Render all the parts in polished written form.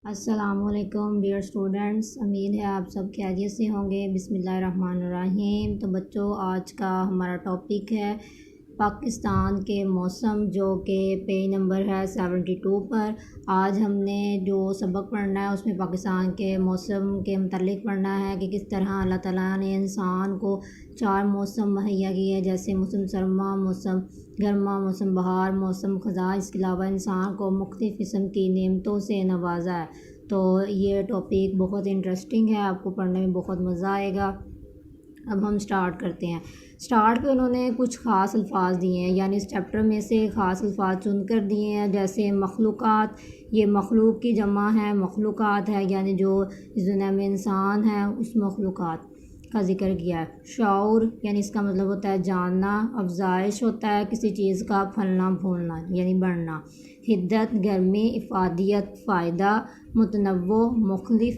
السلام علیکم dear students, امید ہے آپ سب خیریت سے ہوں گے۔ بسم اللہ الرحمن الرحیم۔ تو بچوں، آج کا ہمارا ٹاپک ہے پاکستان کے موسم، جو کہ پیج نمبر ہے 72 پر۔ آج ہم نے جو سبق پڑھنا ہے اس میں پاکستان کے موسم کے متعلق پڑھنا ہے کہ کس طرح اللہ تعالیٰ نے انسان کو 4 موسم مہیا کیے ہیں، جیسے موسم سرما، موسم گرما، موسم بہار، موسم خزاں۔ اس کے علاوہ انسان کو مختلف قسم کی نعمتوں سے نوازا ہے۔ تو یہ ٹاپک بہت انٹرسٹنگ ہے، آپ کو پڑھنے میں بہت مزہ آئے گا۔ اب ہم سٹارٹ کرتے ہیں۔ سٹارٹ پہ انہوں نے کچھ خاص الفاظ دیے ہیں، یعنی اس چیپٹر میں سے خاص الفاظ چن کر دیے ہیں، جیسے مخلوقات، یہ مخلوق کی جمع ہے، مخلوقات ہے یعنی جو اس دنیا میں انسان ہے اس مخلوقات کا ذکر کیا ہے۔ شعور یعنی اس کا مطلب ہوتا ہے جاننا، افزائش ہوتا ہے کسی چیز کا پھلنا پھولنا یعنی بڑھنا، حدت گرمی، افادیت فائدہ، متنوع مختلف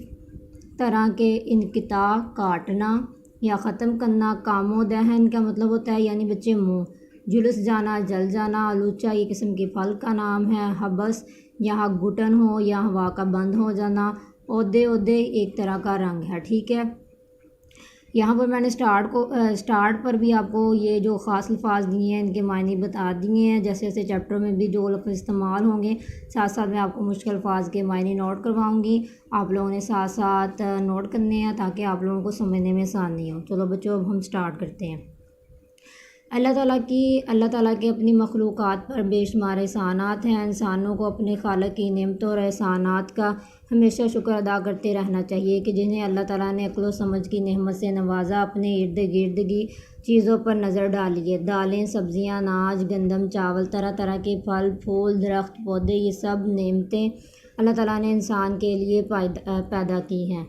طرح کے، انقطاع کاٹنا یا ختم کرنا، کام و دہن کا مطلب ہوتا ہے یعنی بچے منہ، جلس جانا جل جانا، آلوچہ یہ قسم کے پھل کا نام ہے، حبس یہاں گھٹن ہو یا ہوا کا بند ہو جانا، عہدے ایک طرح کا رنگ ہے، ٹھیک ہے۔ یہاں پر میں نے سٹارٹ پر بھی آپ کو یہ جو خاص الفاظ دیے ہیں ان کے معنی بتا دیے ہیں، جیسے جیسے چیپٹر میں بھی جو لفظ استعمال ہوں گے ساتھ ساتھ میں آپ کو مشکل الفاظ کے معنی نوٹ کرواؤں گی، آپ لوگوں نے ساتھ ساتھ نوٹ کرنے ہیں تاکہ آپ لوگوں کو سمجھنے میں آسانی ہو۔ چلو بچوں، اب ہم سٹارٹ کرتے ہیں۔ اللہ تعالیٰ کے اپنی مخلوقات پر بے شمار احسانات ہیں۔ انسانوں کو اپنے خالق کی نعمتوں اور احسانات کا ہمیشہ شکر ادا کرتے رہنا چاہیے کہ جنہیں اللہ تعالیٰ نے عقل و سمجھ کی نعمت سے نوازا، اپنے ارد گرد کی چیزوں پر نظر ڈالیے۔ دالیں، سبزیاں، اناج، گندم، چاول، طرح طرح کے پھل پھول، درخت، پودے، یہ سب نعمتیں اللہ تعالیٰ نے انسان کے لیے پیدا کی ہیں۔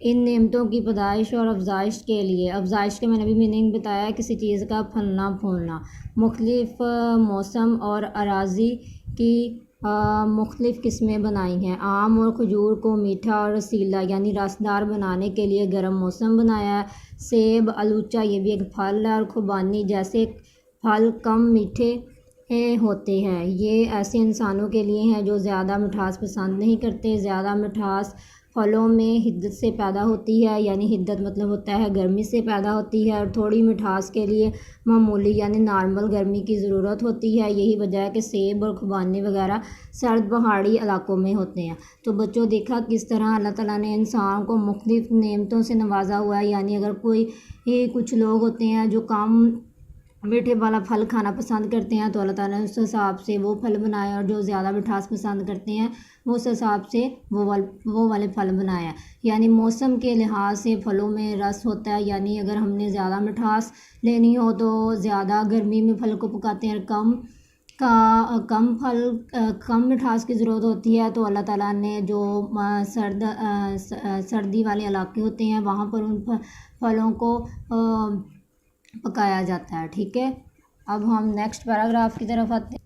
ان نعمتوں کی پیدائش اور افزائش کے لیے، افزائش کے میں نے بھی میننگ بتایا، کسی چیز کا پھلنا پھولنا، مختلف موسم اور اراضی کی مختلف قسمیں بنائی ہیں۔ آم اور کھجور کو میٹھا اور رسیلا یعنی رسدار بنانے کے لیے گرم موسم بنایا ہے۔ سیب، آلوچہ یہ بھی ایک پھل ہے، اور خوبانی جیسے پھل کم میٹھے ہوتے ہیں، یہ ایسے انسانوں کے لیے ہیں جو زیادہ مٹھاس پسند نہیں کرتے۔ زیادہ مٹھاس پھلوں میں حدت سے پیدا ہوتی ہے، یعنی حدت مطلب ہوتا ہے گرمی سے پیدا ہوتی ہے، اور تھوڑی مٹھاس کے لیے معمولی یعنی نارمل گرمی کی ضرورت ہوتی ہے۔ یہی وجہ ہے کہ سیب اور خوبانی وغیرہ سرد پہاڑی علاقوں میں ہوتے ہیں۔ تو بچوں، دیکھا کس طرح اللہ تعالیٰ نے انسان کو مختلف نعمتوں سے نوازا ہوا ہے، یعنی اگر کچھ لوگ ہوتے ہیں جو کم میٹھے والا پھل کھانا پسند کرتے ہیں تو اللہ تعالیٰ نے اس حساب سے وہ پھل بنائے، اور جو زیادہ مٹھاس پسند کرتے ہیں وہ اس حساب سے وہ والے پھل بنایا۔ یعنی موسم کے لحاظ سے پھلوں میں رس ہوتا ہے، یعنی اگر ہم نے زیادہ مٹھاس لینی ہو تو زیادہ گرمی میں پھل کو پکاتے ہیں، کم مٹھاس کی ضرورت ہوتی ہے تو اللہ تعالیٰ نے جو سردی والے علاقے ہوتے ہیں وہاں پر ان پھلوں کو پکایا جاتا ہے، ٹھیک ہے۔ اب ہم نیکسٹ پیراگراف کی طرف آتے ہیں۔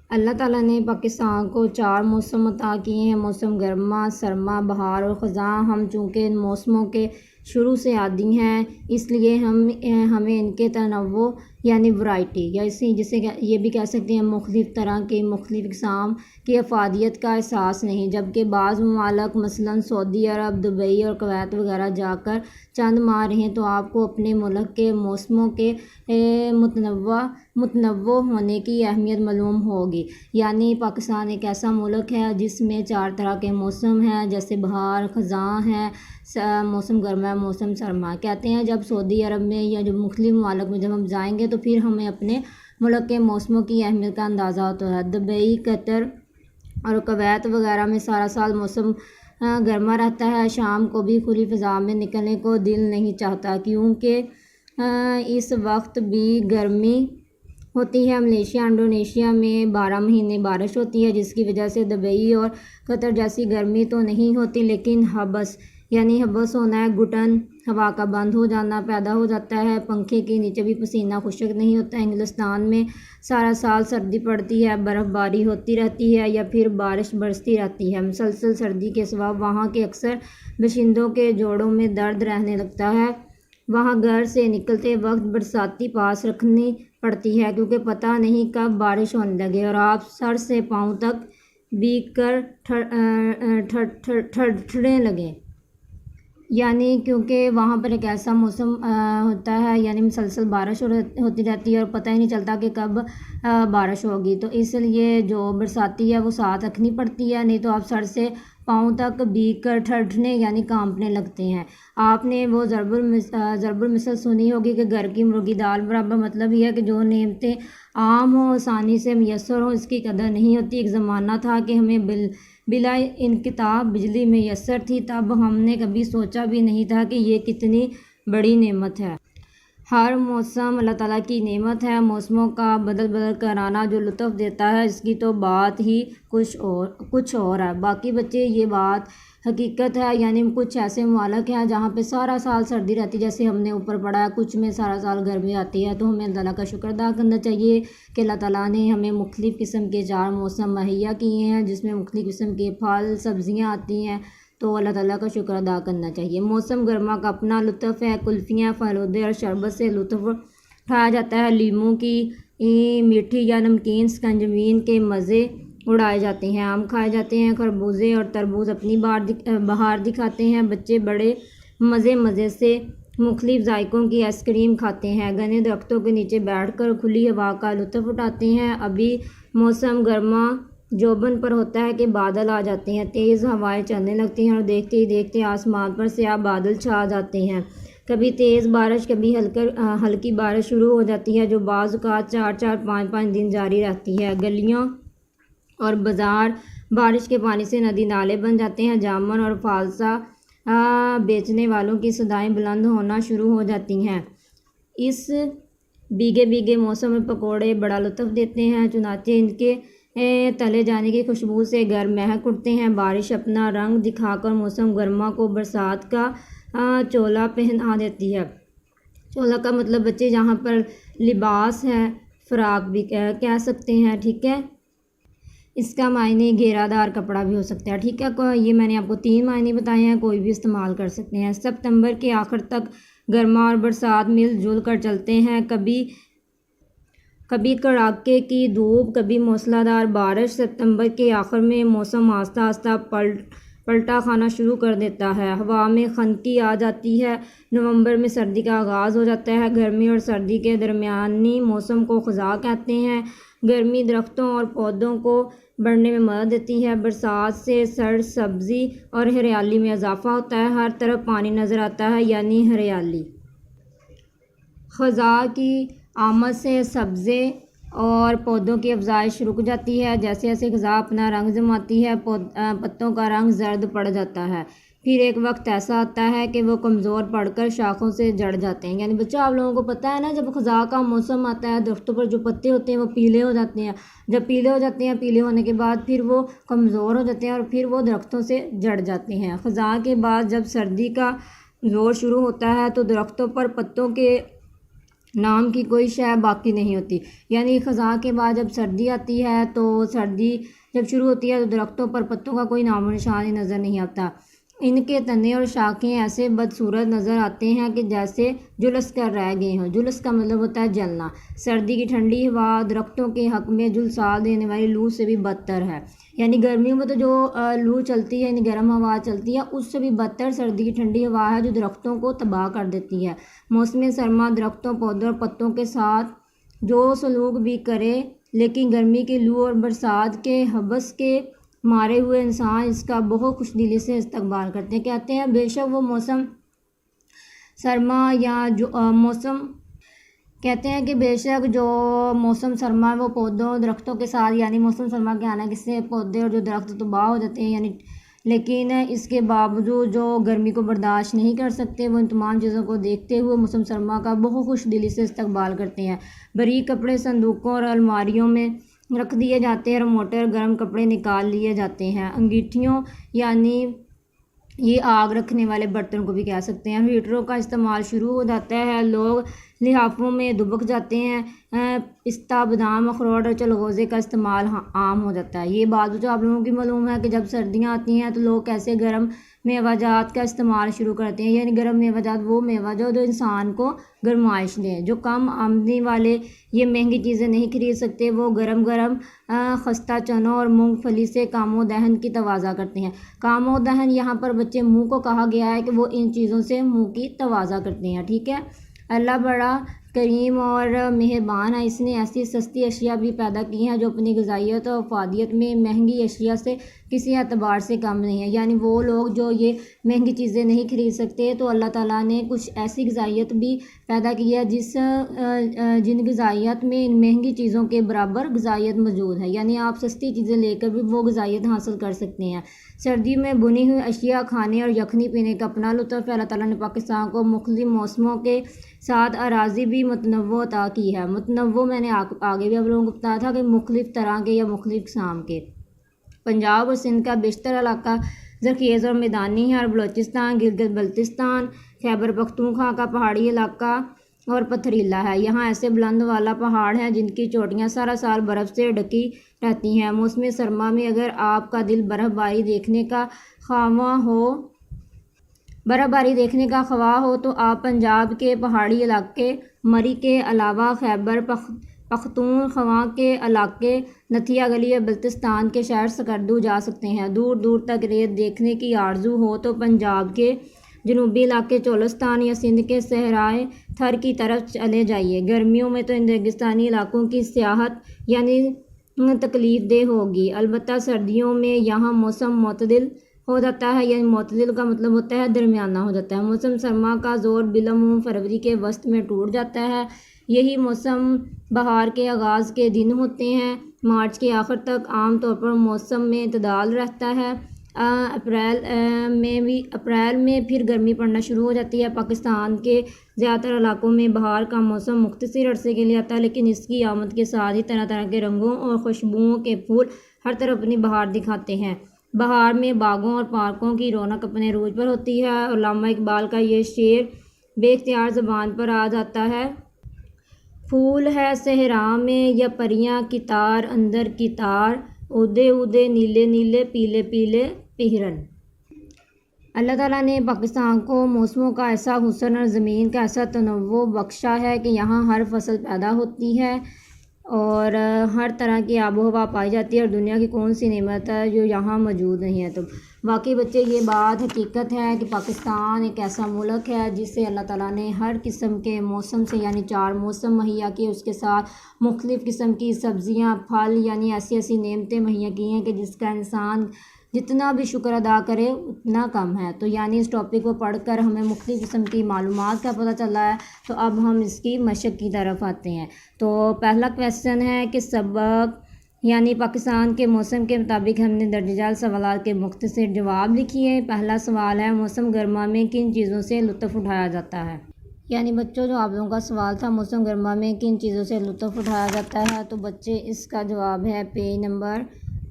اللہ تعالیٰ نے پاکستان کو 4 موسم عطا کیے ہیں، موسم گرما، سرما، بہار اور خزاں۔ ہم چونکہ ان موسموں کے شروع سے عادی ہیں، اس لیے ہمیں ان کے تنوع یعنی ورائٹی، یا جسے یہ بھی کہہ سکتے ہیں مختلف طرح کے مختلف اقسام کی افادیت کا احساس نہیں، جبکہ بعض ممالک مثلاً سعودی عرب، دبئی اور کویت وغیرہ جا کر چند ماہ رہیں تو آپ کو اپنے ملک کے موسموں کے متنوع ہونے کی اہمیت معلوم ہوگی۔ یعنی پاکستان ایک ایسا ملک ہے جس میں 4 طرح کے موسم ہیں، جیسے بہار، خزاں ہے، موسم گرما، موسم سرما۔ کہتے ہیں جب سعودی عرب میں یا جو مختلف ممالک میں جب ہم جائیں گے تو پھر ہمیں اپنے ملک کے موسموں کی اہمیت کا اندازہ ہوتا ہے۔ دبئی، قطر اور کویت وغیرہ میں سارا سال موسم گرما رہتا ہے، شام کو بھی کھلی فضا میں نکلنے کو دل نہیں چاہتا کیونکہ اس وقت بھی گرمی ہوتی ہے۔ ملیشیا، انڈونیشیا میں 12 مہینے بارش ہوتی ہے، جس کی وجہ سے دبئی اور قطر جیسی گرمی تو نہیں ہوتی، لیکن حبس یعنی حبس ہونا ہے، گھٹن ہوا کا بند ہو جانا پیدا ہو جاتا ہے، پنکھے کے نیچے بھی پسینہ خشک نہیں ہوتا۔ انگلستان میں سارا سال سردی پڑتی ہے، برف باری ہوتی رہتی ہے یا پھر بارش برستی رہتی ہے۔ مسلسل سردی کے سوا وہاں کے اکثر باشندوں کے جوڑوں میں درد رہنے لگتا ہے۔ وہاں گھر سے نکلتے وقت برساتی پاس رکھنی پڑتی ہے کیونکہ پتہ نہیں کب بارش ہونے لگے، اور آپ سر سے پاؤں تک بیگ کر ٹھڑنے لگیں، یعنی کیونکہ وہاں پر ایک ایسا موسم ہوتا ہے، یعنی مسلسل بارش ہوتی رہتی ہے اور پتہ ہی نہیں چلتا کہ کب بارش ہوگی، تو اس لیے جو برساتی ہے وہ ساتھ رکھنی پڑتی ہے، نہیں تو آپ سر سے پاؤں تک بھیگ کر ٹھنڈنے یعنی کانپنے لگتے ہیں۔ آپ نے وہ ضرب المثل سنی ہوگی کہ گھر کی مرغی دال برابر، مطلب یہ ہے کہ جو نعمتیں عام ہوں، آسانی سے میسر ہوں، اس کی قدر نہیں ہوتی۔ ایک زمانہ تھا کہ ہمیں بلا انقطاع بجلی میسر تھی، تب ہم نے کبھی سوچا بھی نہیں تھا کہ یہ کتنی بڑی نعمت ہے۔ ہر موسم اللہ تعالیٰ کی نعمت ہے، موسموں کا بدل کر آنا جو لطف دیتا ہے اس کی تو بات ہی کچھ اور ہے۔ باقی بچے یہ بات حقیقت ہے، یعنی کچھ ایسے ممالک ہیں جہاں پہ سارا سال سردی رہتی ہے، جیسے ہم نے اوپر پڑھا ہے، کچھ میں سارا سال گرمی آتی ہے، تو ہمیں اللہ تعالیٰ کا شکر ادا کرنا چاہیے کہ اللہ تعالیٰ نے ہمیں مختلف قسم کے 4 موسم مہیا کیے ہیں، جس میں مختلف قسم کے پھل سبزیاں آتی ہیں، تو اللہ تعالیٰ کا شکر ادا کرنا چاہیے۔ موسم گرما کا اپنا لطف ہے، کلفیاں، فلودے اور شربت سے لطف اٹھایا جاتا ہے، لیموں کی میٹھی یا نمکین سکنجبین کے مزے اڑائے جاتے ہیں، آم کھائے جاتے ہیں، خربوزے اور تربوز اپنی بہار دکھاتے ہیں، بچے بڑے مزے سے مختلف ذائقوں کی آئس کریم کھاتے ہیں، گھنے درختوں کے نیچے بیٹھ کر کھلی ہوا کا لطف اٹھاتے ہیں۔ ابھی موسم گرما جوبن پر ہوتا ہے کہ بادل آ جاتے ہیں، تیز ہوائیں چلنے لگتی ہیں اور دیکھتے ہی دیکھتے آسمان پر سیاہ بادل چھا جاتے ہیں، کبھی تیز بارش کبھی ہلکی بارش شروع ہو جاتی ہے جو بعض اوقات 4 5 دن جاری رہتی ہے۔ گلیوں اور بازار بارش کے پانی سے ندی نالے بن جاتے ہیں، جامن اور فالسا بیچنے والوں کی صدائیں بلند ہونا شروع ہو جاتی ہیں۔ اس بھیگے موسم میں پکوڑے بڑا لطف دیتے ہیں، چنانچہ ان کے تلے جانے کی خوشبو سے گھر مہک اٹھتے ہیں۔ بارش اپنا رنگ دکھا کر موسم گرما کو برسات کا چولا پہنا دیتی ہے۔ چولا کا مطلب بچے جہاں پر لباس ہے، فراق بھی کہہ سکتے ہیں، ٹھیک ہے۔ اس کا معنی گھیرا دار کپڑا بھی ہو سکتا ہے، ٹھیک ہے۔ یہ میں نے آپ کو 3 معنی بتائے ہیں، کوئی بھی استعمال کر سکتے ہیں۔ ستمبر کے آخر تک گرما اور برسات مل جل کر چلتے ہیں، کبھی کڑاکے کی دھوپ، کبھی موسلا دھار بارش۔ ستمبر کے آخر میں موسم آہستہ آہستہ پلٹا کھانا شروع کر دیتا ہے، ہوا میں خنکی آ جاتی ہے، نومبر میں سردی کا آغاز ہو جاتا ہے۔ گرمی اور سردی کے درمیانی موسم کو خزاں کہتے ہیں۔ گرمی درختوں اور پودوں کو بڑھنے میں مدد دیتی ہے، برسات سے سر سبزی اور ہریالی میں اضافہ ہوتا ہے، ہر طرف پانی نظر آتا ہے یعنی ہریالی۔ خزاں کی آمد سے سبزے اور پودوں کی افزائش رک جاتی ہے، جیسے جیسے خزاں اپنا رنگ جماتی ہے پتوں کا رنگ زرد پڑ جاتا ہے، پھر ایک وقت ایسا آتا ہے کہ وہ کمزور پڑ کر شاخوں سے جڑ جاتے ہیں۔ یعنی بچہ آپ لوگوں کو پتہ ہے نا، جب خزاں کا موسم آتا ہے درختوں پر جو پتے ہوتے ہیں وہ پیلے ہو جاتے ہیں، جب پیلے ہو جاتے ہیں پیلے ہونے کے بعد پھر وہ کمزور ہو جاتے ہیں اور پھر وہ درختوں سے جڑ جاتے ہیں۔ خزاں کے بعد جب سردی کا زور شروع ہوتا ہے تو درختوں پر پتوں کے نام کی کوئی شے باقی نہیں ہوتی، یعنی خزاں کے بعد جب سردی آتی ہے تو سردی جب شروع ہوتی ہے تو درختوں پر پتوں کا کوئی نام و نشان ہی نظر نہیں آتا، ان کے تنے اور شاخیں ایسے بدصورت نظر آتے ہیں کہ جیسے جلس کر رہ گئے ہوں۔ جلس کا مطلب ہوتا ہے جلنا۔ سردی کی ٹھنڈی ہوا درختوں کے حق میں جھلسا دینے والی لو سے بھی بدتر ہے، یعنی گرمیوں میں تو جو لو چلتی ہے یعنی گرم ہوا چلتی ہے، اس سے بھی بدتر سردی کی ٹھنڈی ہوا ہے جو درختوں کو تباہ کر دیتی ہے۔ موسم سرما درختوں پودوں اور پتوں کے ساتھ جو سلوک بھی کرے، لیکن گرمی کی لو اور برسات کے حبس کے مارے ہوئے انسان اس کا بہت خوش دلی سے استقبال کرتے ہیں۔ کہتے ہیں بے شک وہ موسم سرما یا جو موسم کہتے ہیں کہ بے شک جو موسم سرما ہے وہ پودوں درختوں کے ساتھ، یعنی موسم سرما کے آنے سے پودے اور جو درخت تباہ ہو جاتے ہیں، یعنی لیکن اس کے باوجود جو گرمی کو برداشت نہیں کر سکتے وہ ان تمام چیزوں کو دیکھتے ہوئے موسم سرما کا بہت خوش دلی سے استقبال کرتے ہیں۔ باریک کپڑے صندوقوں اور الماریوں میں رکھ دیے جاتے ہیں اور موٹے اور گرم کپڑے نکال لیے جاتے ہیں۔ انگیٹھیوں یعنی یہ آگ رکھنے والے برتن کو بھی کہہ سکتے ہیں، ہیٹروں کا استعمال شروع ہو جاتا ہے، لوگ لحافوں میں دبک جاتے ہیں۔ پستہ، بادام، اخروٹ اور چلغوزے کا استعمال عام ہو جاتا ہے۔ یہ بات جو آپ لوگوں کی معلوم ہے کہ جب سردیاں آتی ہیں تو لوگ کیسے گرم میوہ جات کا استعمال شروع کرتے ہیں، یعنی گرم میوہ جات وہ میوہ جو انسان کو گرمائش دیں۔ جو کم آمدنی والے یہ مہنگی چیزیں نہیں خرید سکتے، وہ گرم خستہ چنوں اور مونگ پھلی سے کام و دہن کی تواضع کرتے ہیں۔ کام و دہن یہاں پر بچے منہ کو کہا گیا ہے کہ وہ ان چیزوں سے منہ کی تواضع کرتے ہیں، ٹھیک ہے۔ اللہ بڑا کریم اور مہربان ہے، اس نے ایسی سستی اشیاء بھی پیدا کی ہیں جو اپنی غذائیت اور افادیت میں مہنگی اشیاء سے کسی اعتبار سے کم نہیں ہے۔ یعنی وہ لوگ جو یہ مہنگی چیزیں نہیں خرید سکتے تو اللہ تعالیٰ نے کچھ ایسی غذائیت بھی پیدا کی ہے جن غذائیت میں ان مہنگی چیزوں کے برابر غذائیت موجود ہے، یعنی آپ سستی چیزیں لے کر بھی وہ غذائیت حاصل کر سکتے ہیں۔ سردی میں بنی ہوئی اشیاء کھانے اور یخنی پینے کا اپنا لطف ہے۔ اللہ تعالیٰ نے پاکستان کو مختلف موسموں کے ساتھ اراضی بھی متنوع عطا کی ہے۔ متنوع میں نے آگے بھی آپ لوگوں کو بتایا تھا کہ مختلف طرح کے یا مختلف اقسام کے۔ پنجاب اور سندھ کا بیشتر علاقہ زرخیز اور میدانی ہے، اور بلوچستان، گلگت بلتستان، خیبر پختونخوا کا پہاڑی علاقہ اور پتھریلا ہے۔ یہاں ایسے بلند والا پہاڑ ہیں جن کی چوٹیاں سارا سال برف سے ڈھکی رہتی ہیں۔ موسم سرما میں اگر آپ کا دل برف باری دیکھنے کا خواہ ہو تو آپ پنجاب کے پہاڑی علاقے مری کے علاوہ خیبر پختونخوا کے علاقے نتھیا گلی اور بلتستان کے شہر سکردو جا سکتے ہیں۔ دور دور تک ریت دیکھنے کی آرزو ہو تو پنجاب کے جنوبی علاقے چولستان یا سندھ کے صحرائے تھر کی طرف چلے جائیے۔ گرمیوں میں تو ان ریگستانی علاقوں کی سیاحت یعنی تکلیف دہ ہوگی، البتہ سردیوں میں یہاں موسم معتدل ہو جاتا ہے، یعنی معتدل کا مطلب ہوتا ہے درمیانہ ہو جاتا ہے۔ موسم سرما کا زور بالعموم فروری کے وسط میں ٹوٹ جاتا ہے۔ یہی موسم بہار کے آغاز کے دن ہوتے ہیں۔ مارچ کے آخر تک عام طور پر موسم میں اعتدال رہتا ہے۔ اپریل میں پھر گرمی پڑنا شروع ہو جاتی ہے۔ پاکستان کے زیادہ تر علاقوں میں بہار کا موسم مختصر عرصے کے لیے آتا ہے، لیکن اس کی آمد کے ساتھ ہی طرح طرح کے رنگوں اور خوشبوؤں کے پھول ہر طرف اپنی بہار دکھاتے ہیں۔ بہار میں باغوں اور پارکوں کی رونق اپنے عروج پر ہوتی ہے۔ علامہ اقبال کا یہ شعر بے اختیار زبان پر آ جاتا ہے: پھول ہے صحرا میں یا پریاں کی تار، اندر کی تار اودے اودے نیلے نیلے پیلے پیلے پہرن۔ اللہ تعالیٰ نے پاکستان کو موسموں کا ایسا حسن اور زمین کا ایسا تنوع بخشا ہے کہ یہاں ہر فصل پیدا ہوتی ہے اور ہر طرح کی آب و ہوا پائی جاتی ہے، اور دنیا کی کون سی نعمت ہے جو یہاں موجود نہیں ہے۔ تو باقی بچے یہ بات حقیقت ہے کہ پاکستان ایک ایسا ملک ہے جس سے اللہ تعالیٰ نے ہر قسم کے موسم سے یعنی 4 موسم مہیا کیے، اس کے ساتھ مختلف قسم کی سبزیاں، پھل، یعنی ایسی نعمتیں مہیا کی ہیں کہ جس کا انسان جتنا بھی شکر ادا کرے اتنا کم ہے۔ تو یعنی اس ٹاپک کو پڑھ کر ہمیں مختلف قسم کی معلومات کا پتہ چلا ہے۔ تو اب ہم اس کی مشق کی طرف آتے ہیں۔ تو پہلا کویسچن ہے کہ سبق یعنی پاکستان کے موسم کے مطابق ہم نے درج ذیل سوالات کے مختصر جواب لکھیے۔ پہلا سوال ہے: موسم گرما میں کن چیزوں سے لطف اٹھایا جاتا ہے؟ یعنی بچوں جو آپ لوگوں کا سوال تھا موسم گرما میں کن چیزوں سے لطف اٹھایا جاتا ہے، تو بچے اس کا جواب ہے پیج نمبر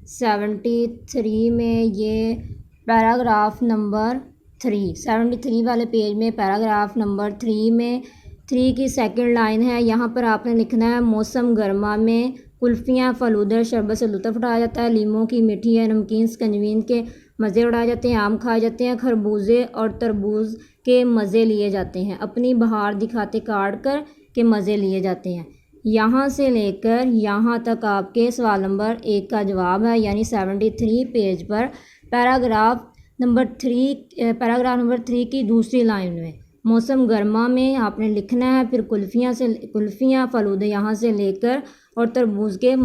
73 میں، یہ پیراگراف نمبر 73 والے پیج میں پیراگراف نمبر 3 میں 3 کی سیکنڈ لائن ہے۔ یہاں پر آپ نے لکھنا ہے: موسم گرما میں کلفیاں، فلودر، شربت سے لطف اٹھایا جاتا ہے، لیموں کی میٹھی یا نمکین سکنجبین کے مزے اڑائے جاتے ہیں، آم کھائے جاتے ہیں، خربوزے اور تربوز کے مزے لیے جاتے ہیں، اپنی بہار دکھاتے کاٹ کر کے مزے لیے جاتے ہیں۔ یہاں سے لے کر یہاں تک آپ کے سوال نمبر 1 کا جواب ہے، یعنی 73 پیج پر پیراگراف نمبر 3 کی دوسری لائن میں موسم گرما میں آپ نے لکھنا ہے، پھر کلفیاں فلودے یہاں سے لے کر اور تربوز کے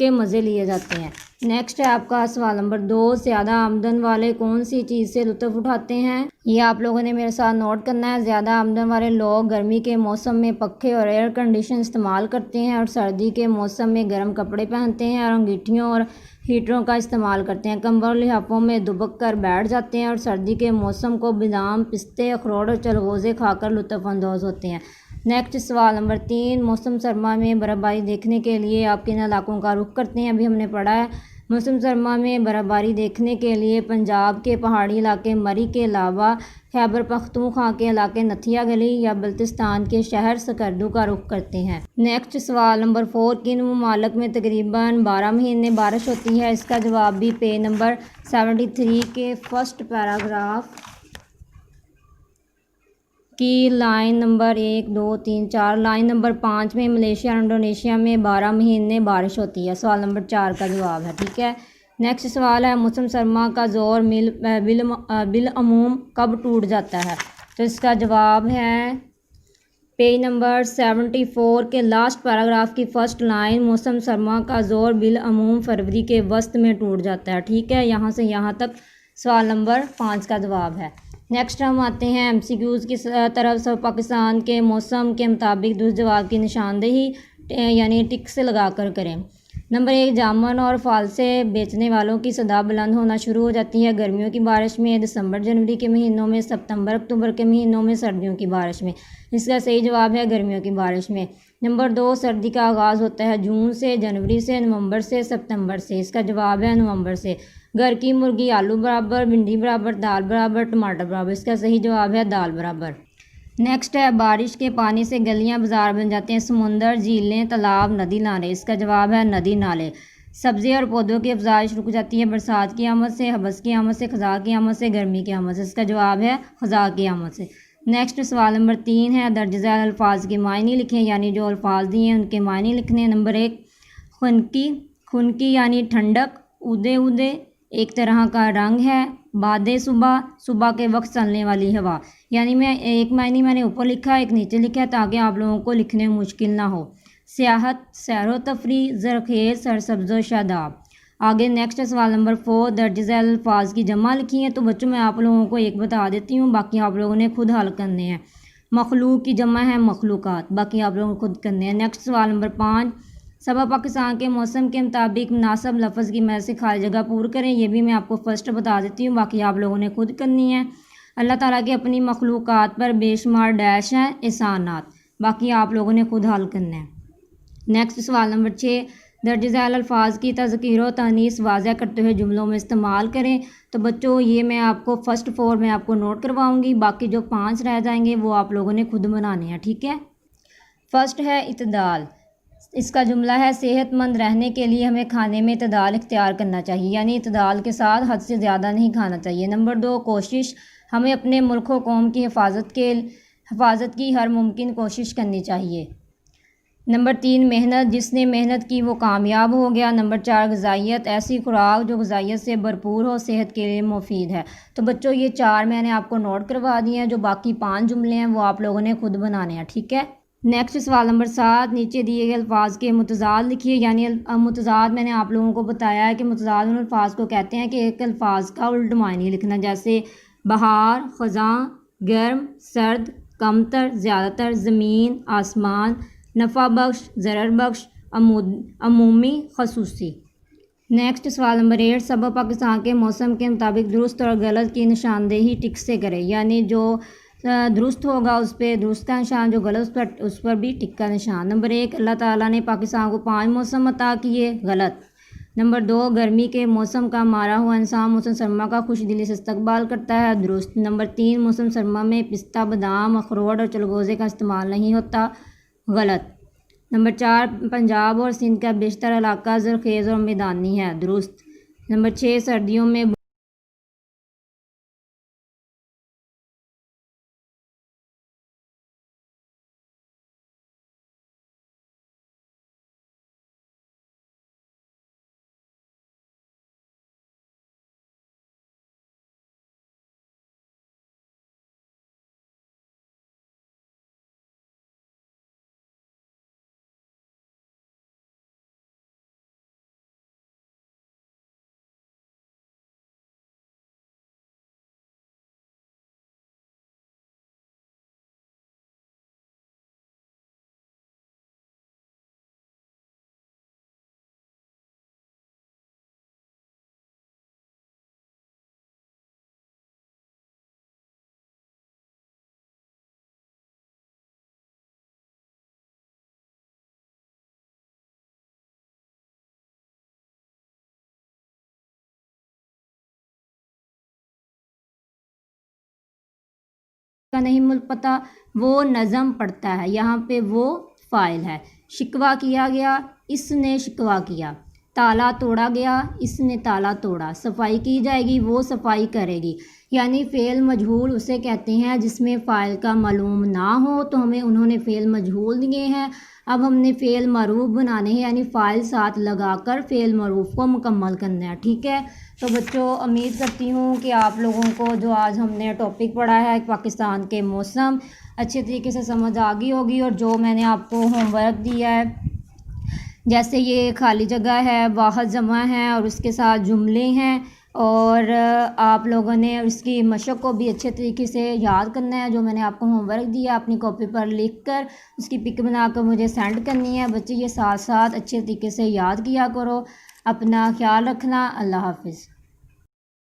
مزے لیے جاتے ہیں۔ نیکسٹ ہے آپ کا سوال نمبر 2: زیادہ آمدن والے کون سی چیز سے لطف اٹھاتے ہیں؟ یہ آپ لوگوں نے میرے ساتھ نوٹ کرنا ہے۔ زیادہ آمدن والے لوگ گرمی کے موسم میں پنکھے اور ایئر کنڈیشن استعمال کرتے ہیں، اور سردی کے موسم میں گرم کپڑے پہنتے ہیں اور انگیٹھیوں اور ہیٹروں کا استعمال کرتے ہیں، کمبل اور لحافوں میں دبک کر بیٹھ جاتے ہیں، اور سردی کے موسم کو بادام، پستے، اخروٹ اور چلغوزے کھا کر لطف اندوز ہوتے ہیں۔ نیکسٹ سوال نمبر 3: موسم سرما میں برف باری دیکھنے کے لیے آپ کن علاقوں کا رخ کرتے ہیں؟ ابھی ہم نے پڑھا ہے موسم سرما میں برفباری دیکھنے کے لیے پنجاب کے پہاڑی علاقے مری کے علاوہ خیبر پختونخوا کے علاقے نتھیا گلی یا بلتستان کے شہر سکردو کا رخ کرتے ہیں۔ نیکسٹ سوال نمبر 4، کن ممالک میں تقریباً 12 مہینے بارش ہوتی ہے؟ اس کا جواب بھی پیج نمبر 73 کے فرسٹ پیراگراف کی لائن نمبر 1 2 3 4 لائن نمبر 5 میں ملیشیا اور انڈونیشیا میں 12 مہینے بارش ہوتی ہے۔ سوال نمبر 4 کا جواب ہے، ٹھیک ہے۔ نیکسٹ سوال ہے، موسم سرما کا زور بالعموم کب ٹوٹ جاتا ہے؟ تو اس کا جواب ہے پیج نمبر 74 کے لاسٹ پیراگراف کی فرسٹ لائن، موسم سرما کا زور بالعموم فروری کے وسط میں ٹوٹ جاتا ہے، ٹھیک ہے۔ یہاں سے یہاں تک سوال نمبر 5 کا جواب ہے۔ نیکسٹ ہم آتے ہیں ایم سی کیوز کی طرف۔ سب پاکستان کے موسم کے مطابق درست جواب کی نشاندہی یعنی ٹک سے لگا کر کریں۔ نمبر 1، جامن اور فالسے بیچنے والوں کی صدا بلند ہونا شروع ہو جاتی ہے گرمیوں کی بارش میں، دسمبر جنوری کے مہینوں میں، ستمبر اکتوبر کے مہینوں میں، سردیوں کی بارش میں۔ اس کا صحیح جواب ہے گرمیوں کی بارش میں۔ نمبر 2، سردی کا آغاز ہوتا ہے جون سے، جنوری سے، نومبر سے، ستمبر سے۔ اس کا جواب ہے نومبر سے۔ گھر کی مرغی آلو برابر، بھنڈی برابر، دال برابر، ٹماٹر برابر۔ اس کا صحیح جواب ہے دال برابر۔ نیکسٹ ہے، بارش کے پانی سے گلیاں بازار بن جاتے ہیں، سمندر، جھیلیں، تالاب، ندی، نالے۔ اس کا جواب ہے ندی، نالے۔ سبزی اور پودوں کی افزائش رک جاتی ہے برسات کی آمد سے، حبس کی آمد سے، خزاں کی آمد سے، گرمی کی آمد سے۔ اس کا جواب ہے خزاں کی آمد سے۔ نیکسٹ سوال نمبر 3 ہے، درج ذیل الفاظ کے معنی لکھیں، یعنی جو الفاظ دیے ہیں ان کے معنی لکھنے۔ نمبر 1، خنکی، خنکی یعنی ٹھنڈک، اودے اودے ایک طرح کا رنگ ہے، باد صبح، صبح کے وقت چلنے والی ہوا۔ یعنی ایک معنی میں نے اوپر لکھا ہے، ایک نیچے لکھا ہے تاکہ آپ لوگوں کو لکھنے میں مشکل نہ ہو۔ سیاحت، سیر و تفریح، زرخیز، سرسبز و شاداب۔ آگے نیکسٹ سوال نمبر 4، درج ذیل الفاظ کی جمع لکھی ہے۔ تو بچوں میں آپ لوگوں کو ایک بتا دیتی ہوں، باقی آپ لوگوں نے خود حل کرنے ہیں۔ مخلوق کی جمع ہے مخلوقات، باقی آپ لوگوں کو خود کرنے ہیں۔ نیکسٹ سوال نمبر 5، صبا پاکستان کے موسم کے مطابق مناسب لفظ کی مدد سے خالی جگہ پور کریں۔ یہ بھی میں آپ کو فرسٹ بتا دیتی ہوں، باقی آپ لوگوں نے خود کرنی ہے۔ اللہ تعالیٰ کے اپنی مخلوقات پر بے شمار ڈیش ہیں، احسانات، باقی آپ لوگوں نے خود حل کرنا ہے۔ نیکسٹ سوال نمبر 6، درج ذیل الفاظ کی تذکیر و تانیث واضح کرتے ہوئے جملوں میں استعمال کریں۔ تو بچوں یہ میں آپ کو فرسٹ 4 میں آپ کو نوٹ کرواؤں گی، باقی جو 5 رہ جائیں گے وہ آپ لوگوں نے خود بنانے ہیں، ٹھیک ہے۔ فرسٹ ہے اعتدال۔ اس کا جملہ ہے، صحت مند رہنے کے لیے ہمیں کھانے میں اعتدال اختیار کرنا چاہیے، یعنی اعتدال کے ساتھ حد سے زیادہ نہیں کھانا چاہیے۔ نمبر 2، کوشش، ہمیں اپنے ملک و قوم کی حفاظت کی ہر ممکن کوشش کرنی چاہیے۔ نمبر 3، محنت، جس نے محنت کی وہ کامیاب ہو گیا۔ نمبر 4، غذائیت، ایسی خوراک جو غذائیت سے بھرپور ہو، صحت کے لیے مفید ہے۔ تو بچوں یہ 4 میں نے آپ کو نوٹ کروا دیے ہیں، جو باقی 5 جملے ہیں وہ آپ لوگوں نے خود بنانے ہیں، ٹھیک ہے۔ نیکسٹ سوال نمبر 7، نیچے دیے گئے الفاظ کے متضاد لکھیے، یعنی متضاد میں نے آپ لوگوں کو بتایا ہے کہ متضاد ان الفاظ کو کہتے ہیں کہ ایک الفاظ کا الٹ معنی لکھنا، جیسے بہار، خزاں، گرم، سرد، کمتر، زیادہ تر، زمین، آسمان، نفع بخش، ضرر بخش، عمومی، خصوصی۔ نیکسٹ سوال نمبر 8، صبا پاکستان کے موسم کے مطابق درست اور غلط کی نشاندہی ٹک سے کرے، یعنی جو درست ہوگا اس پہ درست کا نشان، جو غلط اس پر بھی ٹک کا نشان۔ نمبر 1، اللہ تعالیٰ نے پاکستان کو 5 موسم عطا کیے، غلط۔ نمبر 2، گرمی کے موسم کا مارا ہوا انسان موسم سرما کا خوش دلی سے استقبال کرتا ہے، درست۔ نمبر 3، موسم سرما میں پستہ، بادام، اخروٹ اور چلغوزے کا استعمال نہیں ہوتا، غلط۔ نمبر 4، پنجاب اور سندھ کا بیشتر علاقہ زرخیز اور میدانی ہے، درست۔ نمبر 6، سردیوں میں کا نہیں مل پتا وہ نظم پڑھتا ہے، یہاں پہ وہ فاعل ہے۔ شکوہ کیا گیا، اس نے شکوہ کیا۔ تالا توڑا گیا، اس نے تالا توڑا۔ صفائی کی جائے گی، وہ صفائی کرے گی۔ یعنی فعل مجہول اسے کہتے ہیں جس میں فاعل کا معلوم نہ ہو، تو ہمیں انہوں نے فعل مجہول دیے ہیں۔ اب ہم نے فعل معروف بنانے ہیں، یعنی فاعل ساتھ لگا کر فعل معروف کو مکمل کرنا ہے، ٹھیک ہے۔ تو بچوں امید کرتی ہوں کہ آپ لوگوں کو جو آج ہم نے ٹاپک پڑھا ہے پاکستان کے موسم اچھے طریقے سے سمجھ آ گئی ہوگی، اور جو میں نے آپ کو ہوم ورک دیا ہے جیسے یہ خالی جگہ ہے، واحد جمع ہے اور اس کے ساتھ جملے ہیں، اور آپ لوگوں نے اس کی مشق کو بھی اچھے طریقے سے یاد کرنا ہے۔ جو میں نے آپ کو ہوم ورک دیا اپنی کاپی پر لکھ کر اس کی پک بنا کر مجھے سینڈ کرنی ہے۔ بچے یہ ساتھ ساتھ اچھے طریقے سے یاد کیا کرو۔ اپنا خیال رکھنا، اللہ حافظ۔